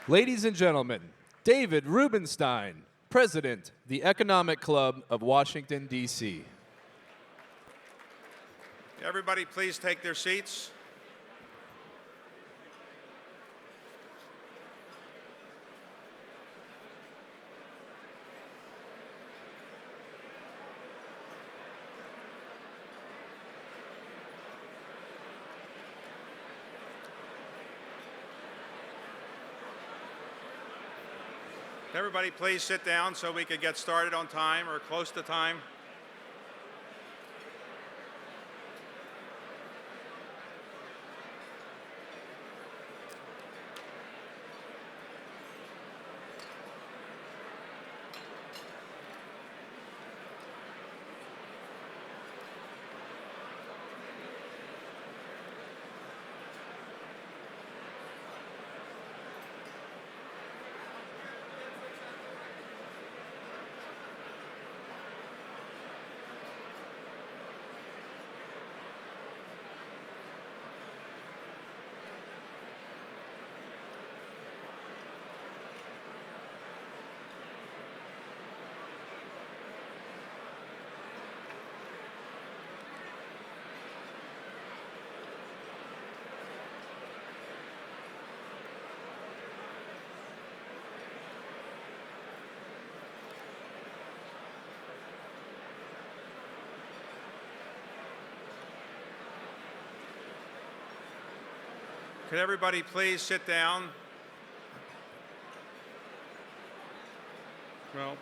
Ladies and gentlemen, David Rubenstein, President, the Economic Club of Washington, D.C. Everybody please take their seats. Everybody please sit down so we could get started on time or close to time. Could everybody please sit down? Well,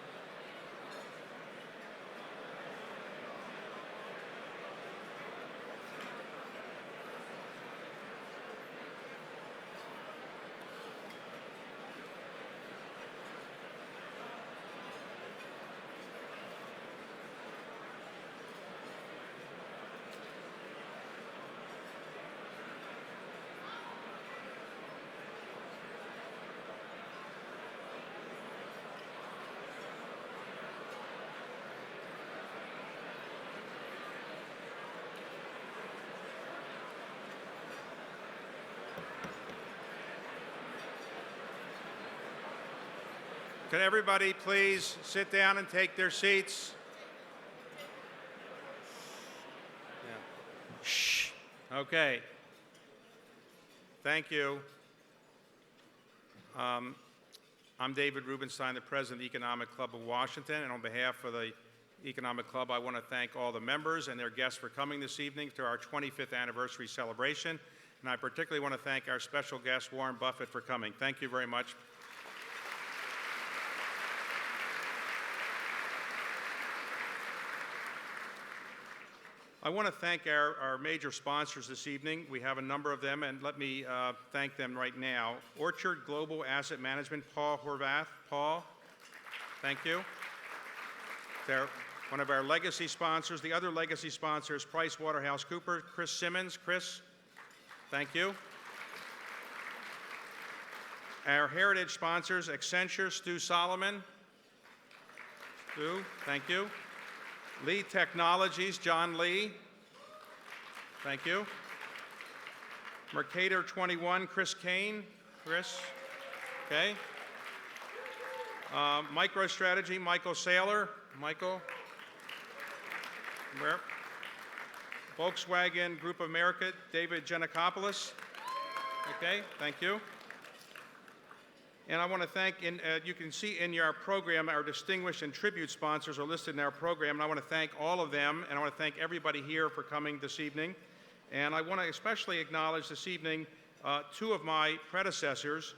can everybody please sit down and take their seats? Yeah. Shh. Okay. Thank you. I'm David Rubenstein, the President of the Economic Club of Washington, and on behalf of the Economic Club, I want to thank all the members and their guests for coming this evening to our 25th anniversary celebration, and I particularly want to thank our special guest, Warren Buffett, for coming. Thank you very much. I want to thank our major sponsors this evening. We have a number of them, and let me thank them right now. Orchard Global Asset Management, Paul Horvath. Paul, thank you. They're one of our legacy sponsors. The other legacy sponsor is PricewaterhouseCoopers. Chris Simmons. Chris, thank you. Our heritage sponsors, Accenture, Stu Solomon. Stu, thank you. Lee Technologies, John Lee. Thank you. Mercator 21, Chris Kane. Chris, okay. MicroStrategy, Michael Saylor. Michael. Where? Volkswagen Group of America, David Giannakopoulos. Okay, thank you. And I want to thank, you can see in your program, our distinguished and tribute sponsors are listed in our program, and I want to thank all of them, and I want to thank everybody here for coming this evening. And I want to especially acknowledge this evening two of my predecessors,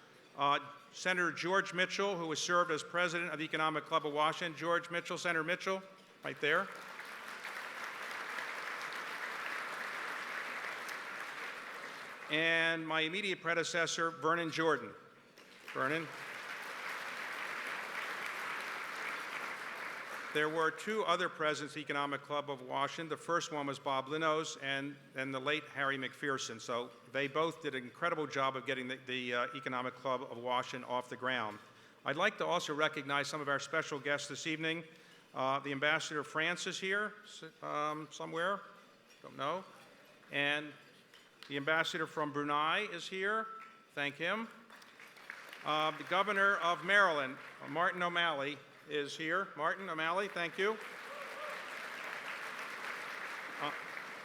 Senator George Mitchell, who has served as President of the Economic Club of Washington. George Mitchell, Senator Mitchell, right there. And my immediate predecessor, Vernon Jordan. Vernon. There were two other presidents of the Economic Club of Washington. The first one was Bob Linnos and the late Harry McPherson. So they both did an incredible job of getting the Economic Club of Washington off the ground. I'd like to also recognize some of our special guests this evening. The Ambassador of France is here somewhere, don't know. And the Ambassador from Brunei is here. Thank him. The Governor of Maryland, Martin O'Malley, is here. Martin O'Malley, thank you.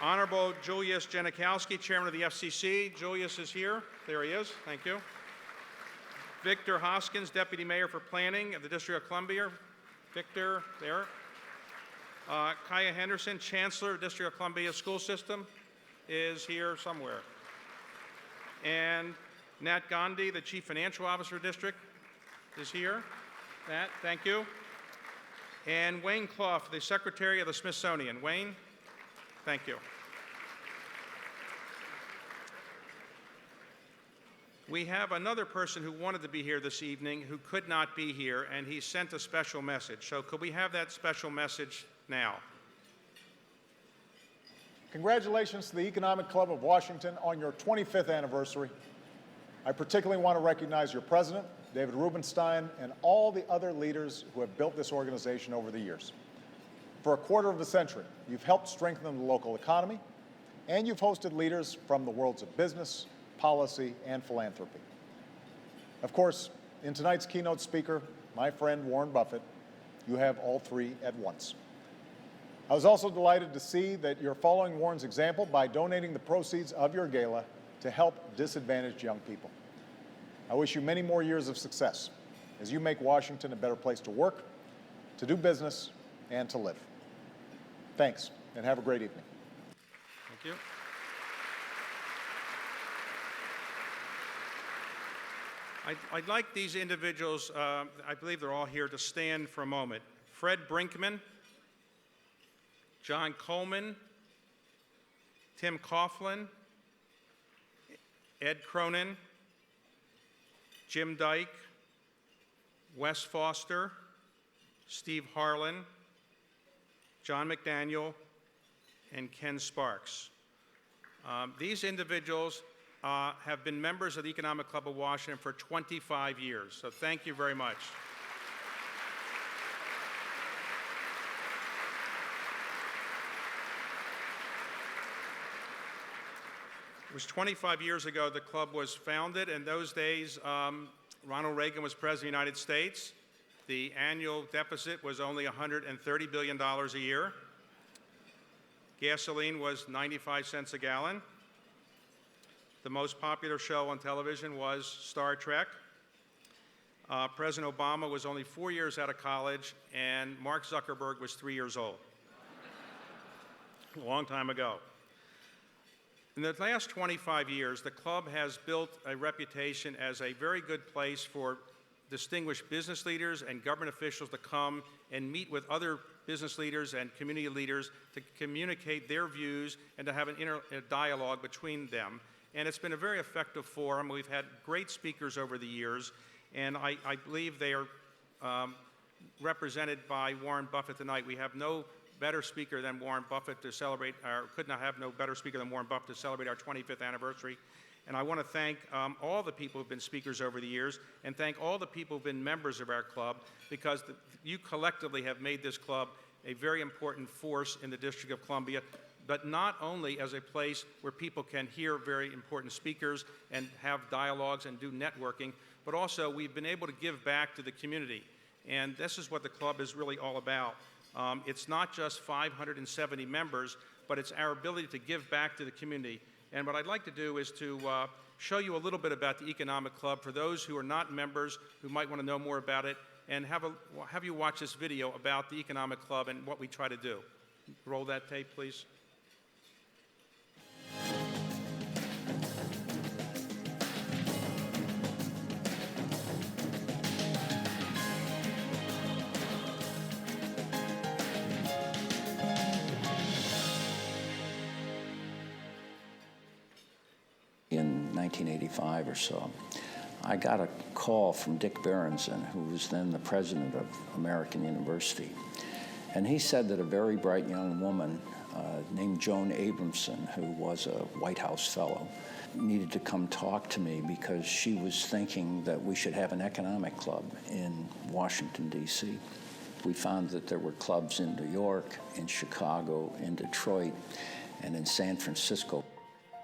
Honorable Julius Janikowski, Chairman of the FCC. Julius is here. There he is. Thank you. Victor Hoskins, Deputy Mayor for Planning of the District of Columbia. Victor, there. Kaya Henderson, Chancellor of District of Columbia School System, is here somewhere. And Nat Gandhi, the Chief Financial Officer District, is here. Nat, thank you. And Wayne Clough, the Secretary of the Smithsonian. Wayne, thank you. We have another person who wanted to be here this evening who could not be here, and he sent a special message. So could we have that special message now? Congratulations to the Economic Club of Washington on your 25th anniversary. I particularly want to recognize your president, David Rubenstein, and all the other leaders who have built this organization over the years. For a quarter of a century, you've helped strengthen the local economy, and you've hosted leaders from the worlds of business, policy, and philanthropy. Of course, in tonight's keynote speaker, my friend Warren Buffett, you have all three at once. I was also delighted to see that you're following Warren's example by donating the proceeds of your gala to help disadvantaged young people. I wish you many more years of success as you make Washington a better place to work, to do business, and to live. Thanks, and have a great evening. Thank you. I'd like these individuals, I believe they're all here, to stand for a moment. Fred Brinkman, John Coleman, Tim Coughlin, Ed Cronin, Jim Dyke, Wes Foster, Steve Harlan, John McDaniel, and Ken Sparks. These individuals have been members of the Economic Club of Washington for 25 years, so thank you very much. It was 25 years ago the club was founded. In those days, Ronald Reagan was President of the United States. The annual deficit was only $130 billion a year. Gasoline was 95 cents a gallon. The most popular show on television was Star Trek. President Obama was only 4 years out of college, and Mark Zuckerberg was 3 years old. A long time ago. In the last 25 years, the club has built a reputation as a very good place for distinguished business leaders and government officials to come and meet with other business leaders and community leaders to communicate their views and to have a dialogue between them. And it's been a very effective forum. We've had great speakers over the years, and I believe they are represented by Warren Buffett tonight. We have no better speaker than Warren Buffett to celebrate, could not have no better speaker than Warren Buffett to celebrate our 25th anniversary. And I want to thank all the people who've been speakers over the years, and thank all the people who've been members of our club, because you collectively have made this club a very important force in the District of Columbia, but not only as a place where people can hear very important speakers and have dialogues and do networking, but also we've been able to give back to the community. And this is what the club is really all about. It's not just 570 members, but it's our ability to give back to the community. And what I'd like to do is to show you a little bit about the Economic Club for those who are not members, who might want to know more about it, and have you watch this video about the Economic Club and what we try to do. Roll that tape, please. In 1985 or so, I got a call from Dick Berenson, who was then the president of American University. And he said that a very bright young woman named Joan Abramson, who was a White House fellow, needed to come talk to me because she was thinking that we should have an economic club in Washington, D.C. We found that there were clubs in New York, in Chicago, in Detroit, and in San Francisco.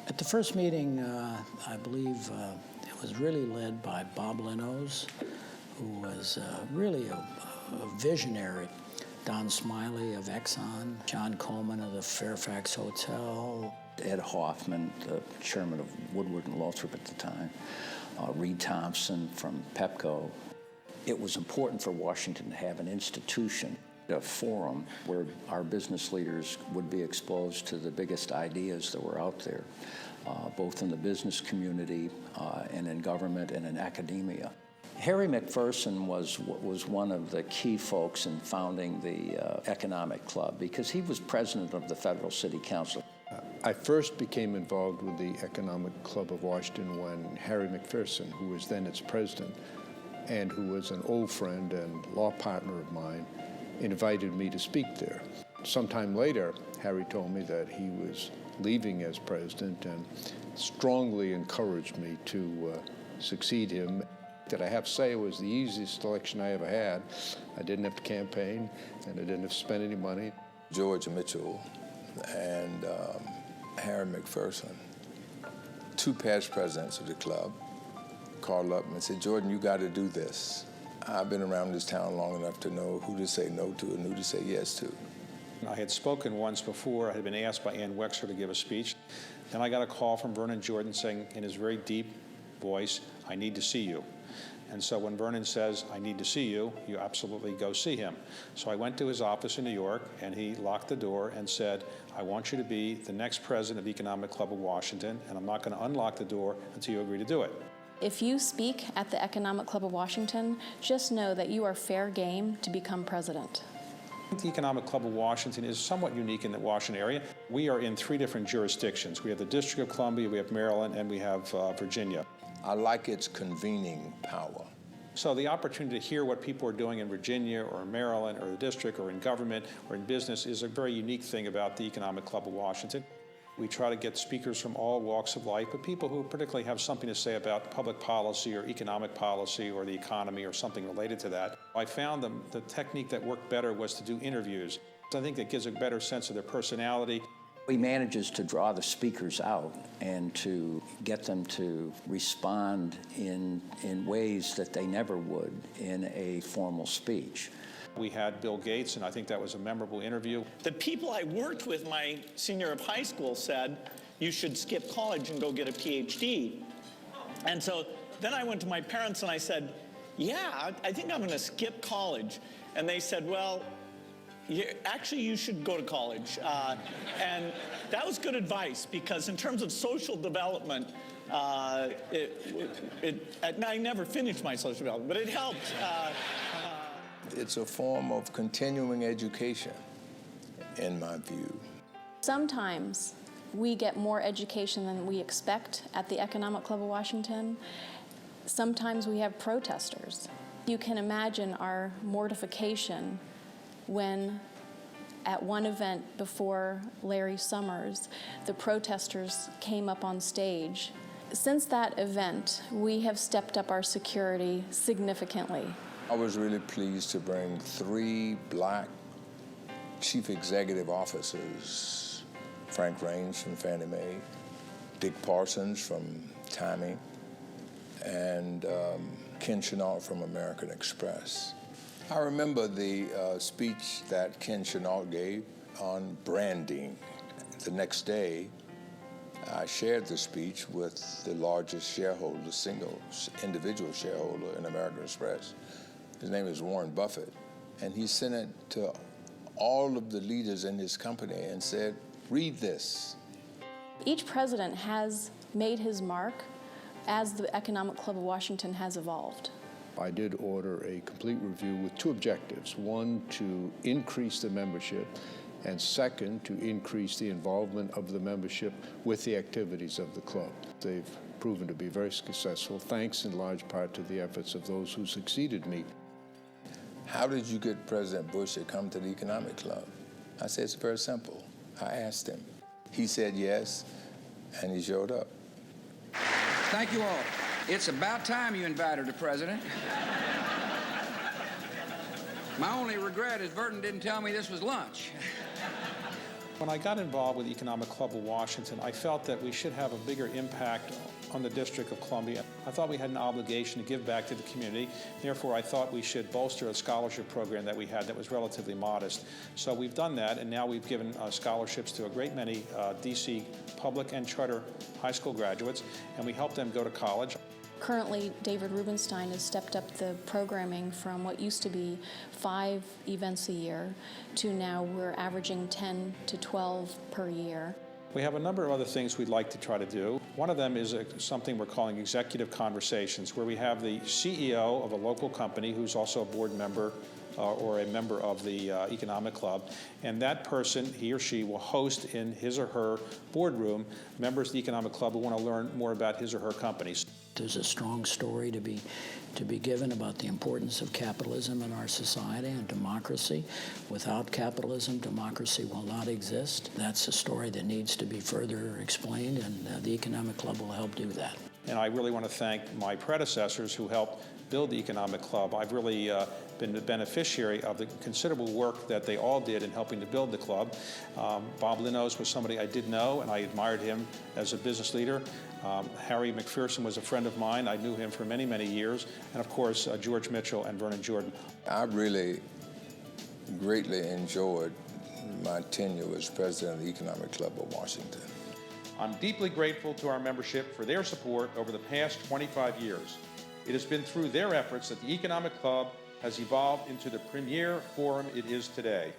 At the first meeting, I believe it was really led by Bob Linnos, who was really a visionary. Don Smiley of Exxon, John Coleman of the Fairfax Hotel, Ed Hoffman, the chairman of Woodward and Lothrop at the time, Reed Thompson from Pepco. It was important for Washington to have an institution, a forum where our business leaders would be exposed to the biggest ideas that were out there, both in the business community and in government and in academia. Harry McPherson was one of the key folks in founding the Economic Club because he was president of the Federal City Council. I first became involved with the Economic Club of Washington when Harry McPherson, who was then its president and who was an old friend and law partner of mine, invited me to speak there. Sometime later, Harry told me that he was leaving as president and strongly encouraged me to succeed him. That I have to say it was the easiest election I ever had. I didn't have to campaign, and I didn't have to spend any money. George Mitchell and Harry McPherson, two past presidents of the club, called up and said, "Jordan, you got to do this. I've been around this town long enough to know who to say no to and who to say yes to." I had spoken once before. I had been asked by Ann Wexler to give a speech. Then I got a call from Vernon Jordan saying in his very deep voice, "I need to see you." And so when Vernon says, "I need to see you," you absolutely go see him. So I went to his office in New York, and he locked the door and said, "I want you to be the next president of the Economic Club of Washington, and I'm not going to unlock the door until you agree to do it." If you speak at the Economic Club of Washington, just know that you are fair game to become president. The Economic Club of Washington is somewhat unique in the Washington area. We are in 3 different jurisdictions. We have the District of Columbia, we have Maryland, and we have Virginia. I like its convening power. So the opportunity to hear what people are doing in Virginia or in Maryland or the district or in government or in business is a very unique thing about the Economic Club of Washington. We try to get speakers from all walks of life, but people who particularly have something to say about public policy or economic policy or the economy or something related to that. I found the technique that worked better was to do interviews. I think that gives a better sense of their personality. He manages to draw the speakers out and to get them to respond in ways that they never would in a formal speech. We had Bill Gates, and I think that was a memorable interview. The people I worked with my senior year of high school said, "You should skip college and go get a PhD." And so then I went to my parents and I said, "Yeah, I think I'm going to skip college." And they said, "Well, actually, you should go to college." And that was good advice because in terms of social development, I never finished my social development, but it helped. It's a form of continuing education, in my view. Sometimes we get more education than we expect at the Economic Club of Washington. Sometimes we have protesters. You can imagine our mortification when at one event before Larry Summers, the protesters came up on stage. Since that event, we have stepped up our security significantly. I was really pleased to bring 3 black chief executive officers, Frank Raines from Fannie Mae, Dick Parsons from Timing, and Ken Chenault from American Express. I remember the speech that Ken Chenault gave on branding. The next day, I shared the speech with the largest shareholder, single individual shareholder in American Express. His name is Warren Buffett. And he sent it to all of the leaders in his company and said, "Read this." Each president has made his mark as the Economic Club of Washington has evolved. I did order a complete review with 2 objectives. One, to increase the membership, and second, to increase the involvement of the membership with the activities of the club. They've proven to be very successful, thanks in large part to the efforts of those who succeeded me. "How did you get President Bush to come to the Economic Club?" I said, "It's very simple." I asked him. He said yes, and he showed up. Thank you all. It's about time you invited the president. My only regret is Burton didn't tell me this was lunch. When I got involved with the Economic Club of Washington, I felt that we should have a bigger impact on the District of Columbia. I thought we had an obligation to give back to the community. Therefore, I thought we should bolster a scholarship program that we had that was relatively modest. So we've done that, and now we've given scholarships to a great many D.C. public and charter high school graduates, and we help them go to college. Currently, David Rubenstein has stepped up the programming from what used to be 5 events a year to now we're averaging 10 to 12 per year. We have a number of other things we'd like to try to do. One of them is something we're calling executive conversations, where we have the CEO of a local company who's also a board member or a member of the Economic Club, and that person, he or she, will host in his or her boardroom members of the Economic Club who want to learn more about his or her companies. There's a strong story to be given about the importance of capitalism in our society and democracy. Without capitalism, democracy will not exist. That's a story that needs to be further explained, and the Economic Club will help do that. And I really want to thank my predecessors who helped build the Economic Club. I've really been the beneficiary of the considerable work that they all did in helping to build the club. Bob Linnos was somebody I did know, and I admired him as a business leader. Harry McPherson was a friend of mine. I knew him for many, many years. And of course, George Mitchell and Vernon Jordan. I really greatly enjoyed my tenure as president of the Economic Club of Washington. I'm deeply grateful to our membership for their support over the past 25 years. It has been through their efforts that the Economic Club has evolved into the premier forum it is today.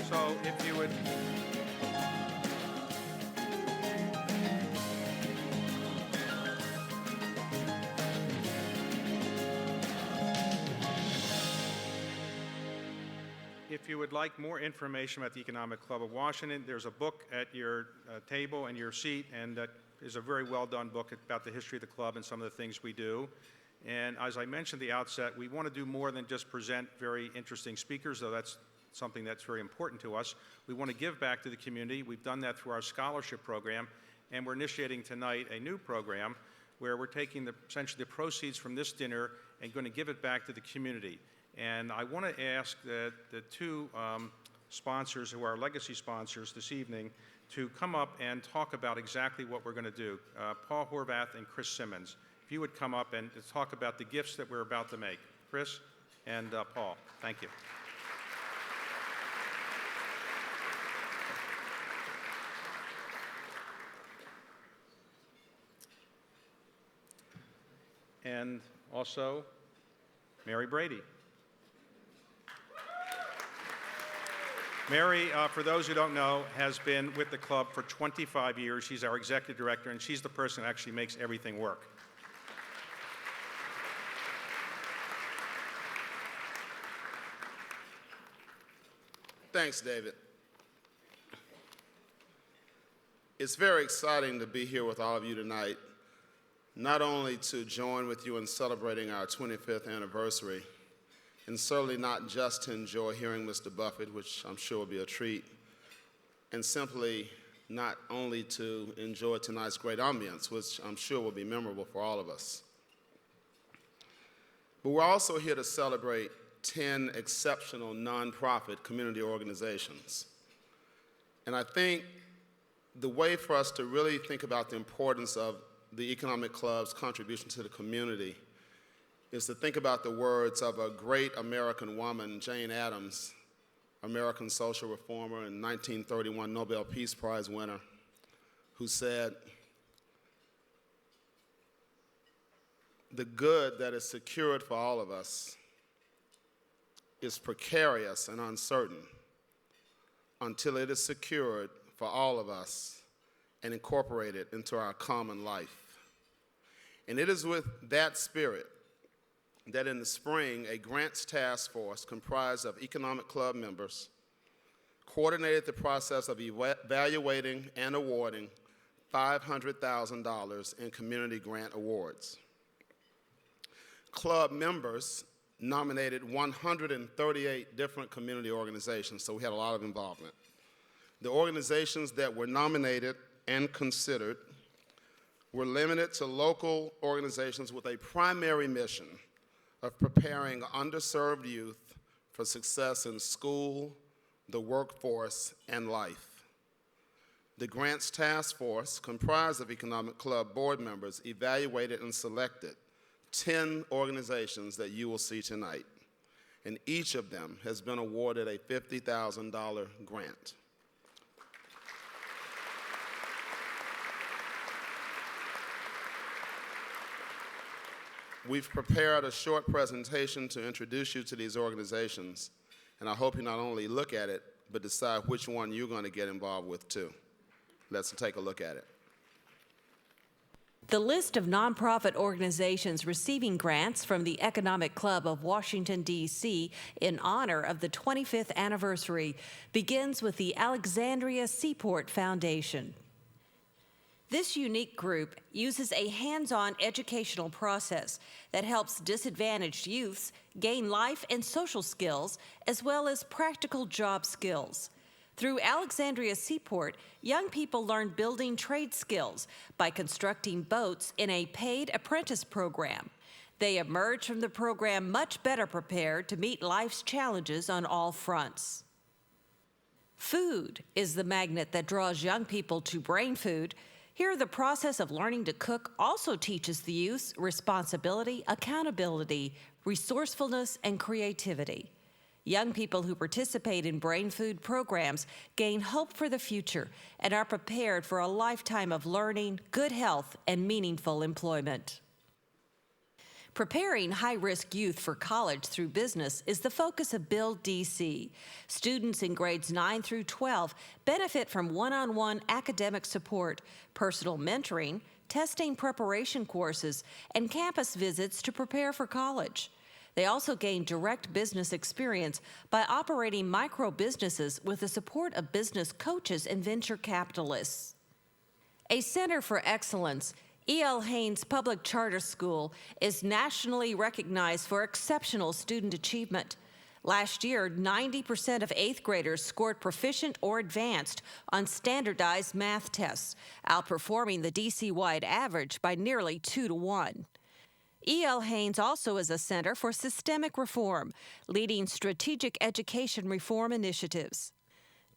So if you would... If you would like more information about the Economic Club of Washington, there's a book at your table and your seat, and that is a very well-done book about the history of the club and some of the things we do. And as I mentioned at the outset, we want to do more than just present very interesting speakers, though that's something that's very important to us. We want to give back to the community. We've done that through our scholarship program, and we're initiating tonight a new program where we're taking essentially the proceeds from this dinner and going to give it back to the community. And I want to ask the two sponsors who are legacy sponsors this evening to come up and talk about exactly what we're going to do. Paul Horvath and Chris Simmons, if you would come up and talk about the gifts that we're about to make. Chris and Paul, thank you. And also, Mary Brady. Mary, for those who don't know, has been with the club for 25 years. She's our executive director, and she's the person who actually makes everything work. Thanks, David. It's very exciting to be here with all of you tonight, not only to join with you in celebrating our 25th anniversary, and certainly not just to enjoy hearing Mr. Buffett, which I'm sure will be a treat, and simply not only to enjoy tonight's great ambience, which I'm sure will be memorable for all of us, but we're also here to celebrate 10 exceptional nonprofit community organizations. And I think the way for us to really think about the importance of the Economic Club's contribution to the community is to think about the words of a great American woman, Jane Addams, American social reformer and 1931 Nobel Peace Prize winner, who said, "The good that is secured for all of us is precarious and uncertain until it is secured for all of us and incorporated into our common life." And it is with that spirit that in the spring, a grants task force comprised of Economic Club members coordinated the process of evaluating and awarding $500,000 in community grant awards. club members nominated 138 different community organizations, so we had a lot of involvement. The organizations that were nominated and considered were limited to local organizations with a primary mission of preparing underserved youth for success in school, the workforce, and life. The Grants Task Force, comprised of Economic Club board members, evaluated and selected 10 organizations that you will see tonight, and each of them has been awarded a $50,000 grant. We've prepared a short presentation to introduce you to these organizations, and I hope you not only look at it, but decide which one you're going to get involved with too. Let's take a look at it. The list of nonprofit organizations receiving grants from the Economic Club of Washington, D.C. in honor of the 25th anniversary begins with the Alexandria Seaport Foundation. This unique group uses a hands-on educational process that helps disadvantaged youths gain life and social skills as well as practical job skills. Through Alexandria Seaport, young people learn building trade skills by constructing boats in a paid apprentice program. They emerge from the program much better prepared to meet life's challenges on all fronts. Food is the magnet that draws young people to Brain Food. Here, the process of learning to cook also teaches the youth responsibility, accountability, resourcefulness, and creativity. Young people who participate in Brain Food programs gain hope for the future and are prepared for a lifetime of learning, good health, and meaningful employment. Preparing high-risk youth for college through business is the focus of Build DC. Students in grades 9 through 12 benefit from one-on-one academic support, personal mentoring, testing preparation courses, and campus visits to prepare for college. They also gain direct business experience by operating micro-businesses with the support of business coaches and venture capitalists. A Center for Excellence, E.L. Haynes Public Charter School is nationally recognized for exceptional student achievement. Last year, 90% of 8th graders scored proficient or advanced on standardized math tests, outperforming the DC-wide average by nearly 2 to 1. E.L. Haynes also is a center for systemic reform, leading strategic education reform initiatives.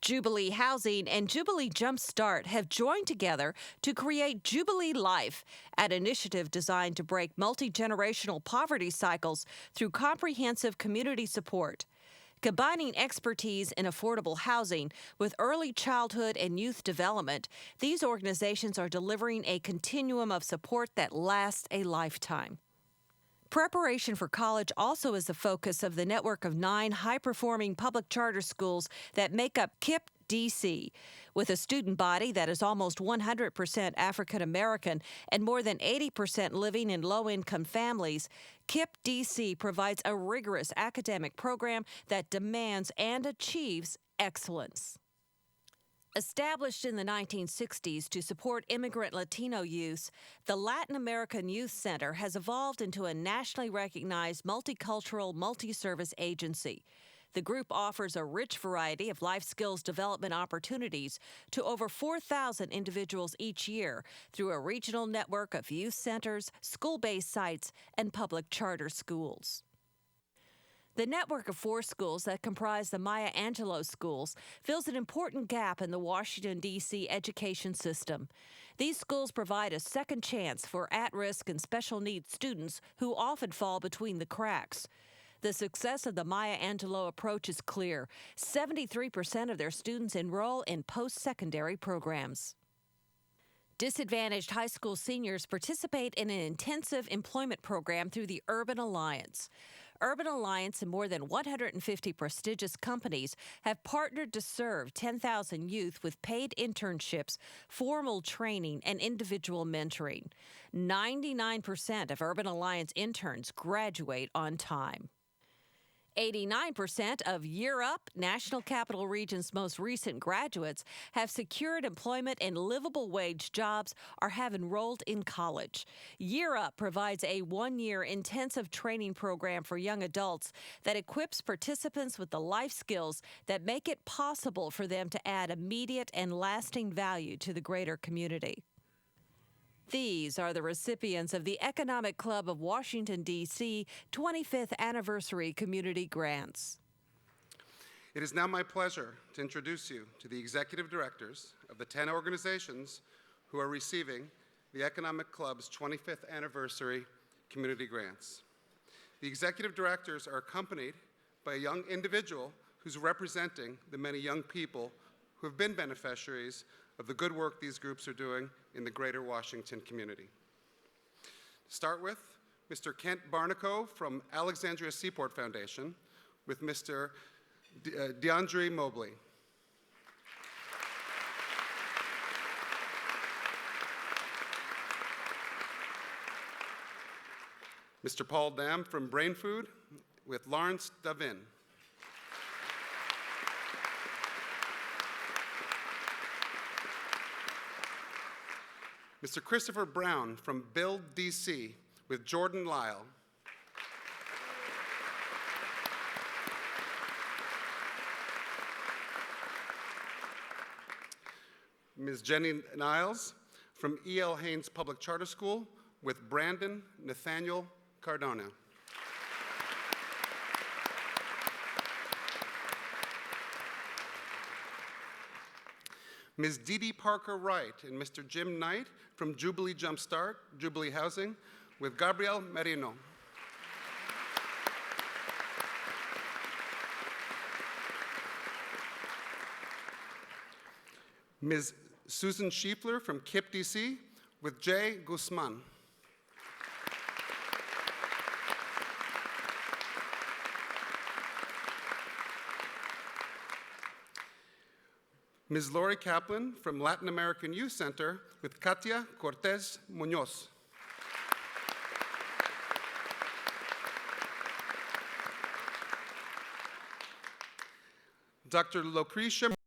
Jubilee Housing and Jubilee Jumpstart have joined together to create Jubilee Life, an initiative designed to break multi-generational poverty cycles through comprehensive community support. Combining expertise in affordable housing with early childhood and youth development, these organizations are delivering a continuum of support that lasts a lifetime. Preparation for college also is the focus of the network of 9 high-performing public charter schools that make up KIPP DC. With a student body that is almost 100% African American and more than 80% living in low-income families, KIPP DC provides a rigorous academic program that demands and achieves excellence. Established in the 1960s to support immigrant Latino youth, the Latin American Youth Center has evolved into a nationally recognized multicultural, multi-service agency. The group offers a rich variety of life skills development opportunities to over 4,000 individuals each year through a regional network of youth centers, school-based sites, and public charter schools. The network of 4 schools that comprise the Maya Angelou schools fills an important gap in the Washington, D.C. education system. These schools provide a second chance for at-risk and special needs students who often fall between the cracks. The success of the Maya Angelou approach is clear. 73% of their students enroll in post-secondary programs. Disadvantaged high school seniors participate in an intensive employment program through the Urban Alliance. Urban Alliance and more than 150 prestigious companies have partnered to serve 10,000 youth with paid internships, formal training, and individual mentoring. 99% of Urban Alliance interns graduate on time. 89% of Year Up, National Capital Region's most recent graduates, have secured employment in livable wage jobs or have enrolled in college. Year Up provides a one-year intensive training program for young adults that equips participants with the life skills that make it possible for them to add immediate and lasting value to the greater community. These are the recipients of the Economic Club of Washington, D.C. 25th Anniversary Community Grants. It is now my pleasure to introduce you to the executive directors of the 10 organizations who are receiving the Economic Club's 25th Anniversary Community Grants. The executive directors are accompanied by a young individual who's representing the many young people who have been beneficiaries of the good work these groups are doing in the greater Washington community. To start with, Mr. Kent Barnaco from Alexandria Seaport Foundation with Mr. DeAndre Mobley. Mr. Paul Dam from Brain Food with Lawrence Davin. Mr. Christopher Brown from Build DC with Jordan Lyle. Ms. Jenny Niles from E.L. Haynes Public Charter School with Brandon Nathaniel Cardona. Ms. Dee Dee Parker Wright and Mr. Jim Knight from Jubilee Jumpstart, Jubilee Housing, with Gabriel Merino. Ms. Susan Schiefler from KIP DC, with Jay Guzman. Ms. Lori Kaplan from Latin American Youth Center with Katia Cortez Munoz. Dr. Lucretia